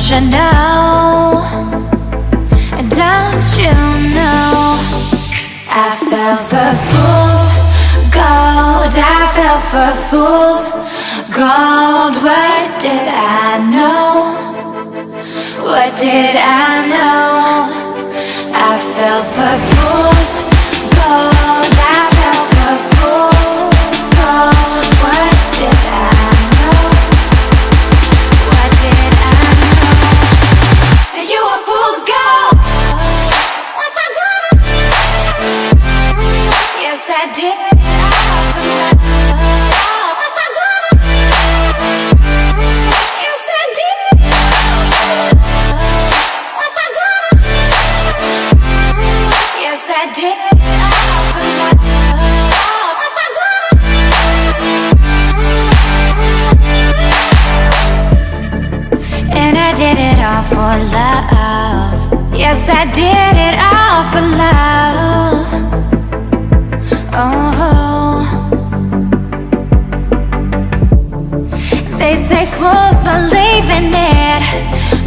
you know? Don't you know? I fell for fools gold. I fell for fools gold. What did I know? What did I know? I fell for fools gold. I fell for fools gold. What did I know? What did I know? You were fool's gold. Yes, I did. Yes, I did. Yes, I did. And I did it all for love. Yes, I did it all for love. Oh, they say fools believe in it,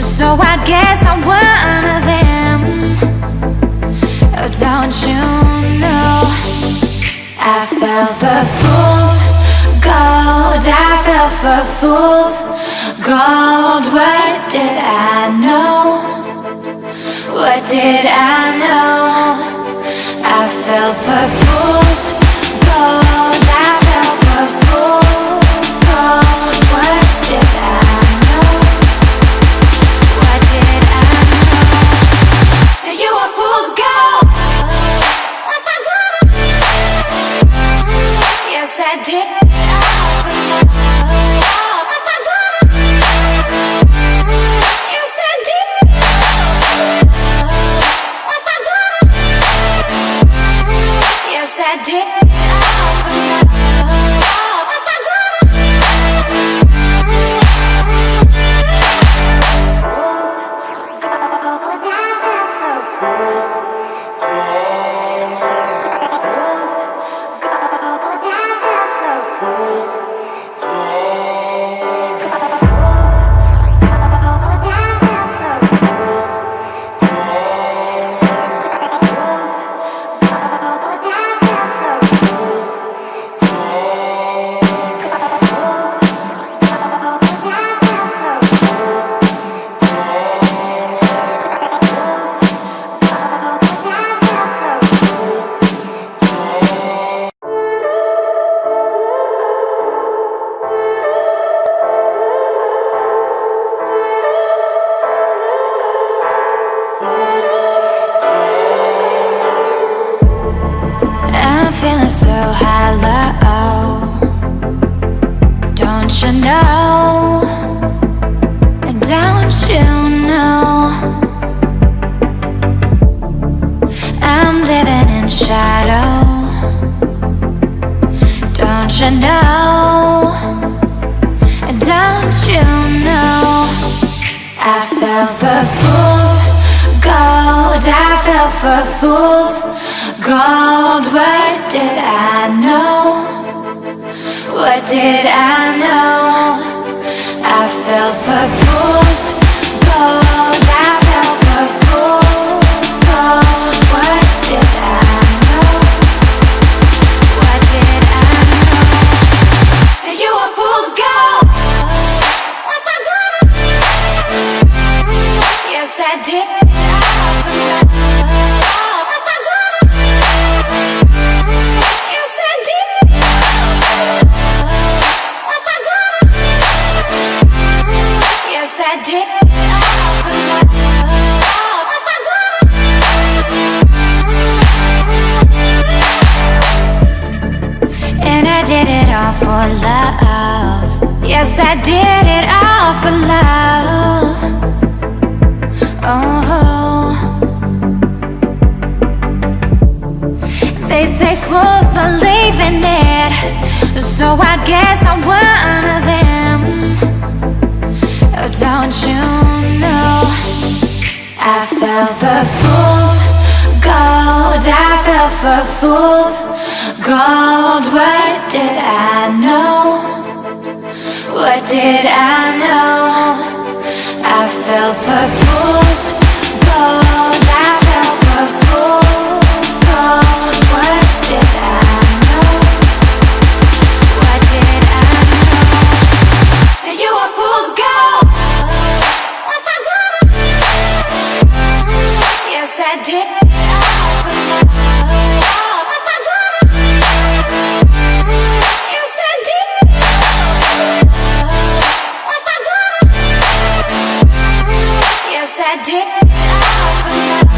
so I guess I'm one of them. Oh, don't you know? I fell for fools gold. I fell for fools gold. What did I know? What did I know? I fell for fools gold. I fell for fools gold. What did I know? What did I know? You were fool's gold. Yes, I did. Yes, I did. Yes, I did. I'm feeling so hollow. Don't you know? Don't you know? I'm living in shadow. Don't you know? Don't you know? I fell for fools gold. I fell for fools gold. What did I know? What did I know? I fell for fools gold. I fell for fools gold. What did I know? What did I know? You were fool's gold. Yes, I did. Yes, I did. Yes, I did. And I did it all for love. Yes, I did it all for love. Oh, they say fools believe in it, so I guess I'm one of them. Oh, don't you know? I fell for fools gold. I fell for fools gold. What did I know? What did I know? I fell I did it all for love.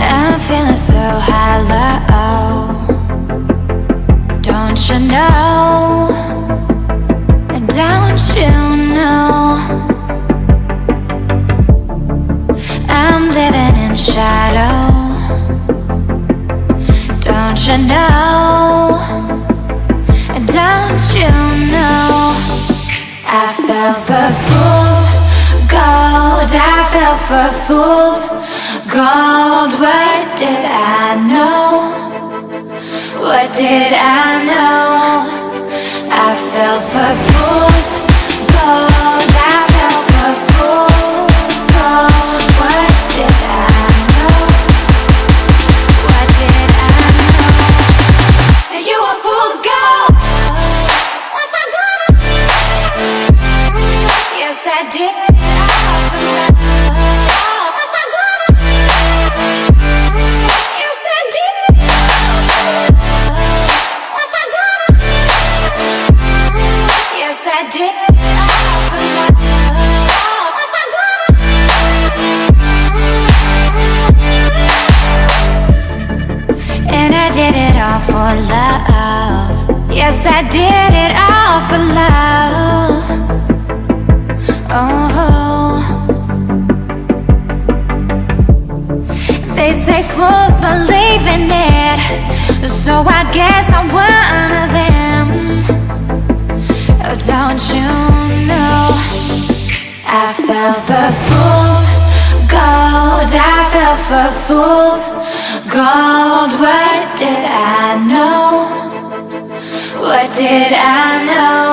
I'm feeling so hollow, don't you know? Don't you know? I'm living in shadow, don't you know? Don't you know? I fell for fool's gold, I fell for fool's gold. What did I know? What did I know? I fell for fool's gold, I fell for fool's gold. What did I know? What did I know? You were fool's gold. Yes, I did it all for love. I did it all for love. And I did it all for love. Yes, I did it all for love. Oh, they say fools believe in it, so I guess I'm one of them. Don't you know? I fell for fool's gold, I fell for fool's gold. What did I know? What did I know?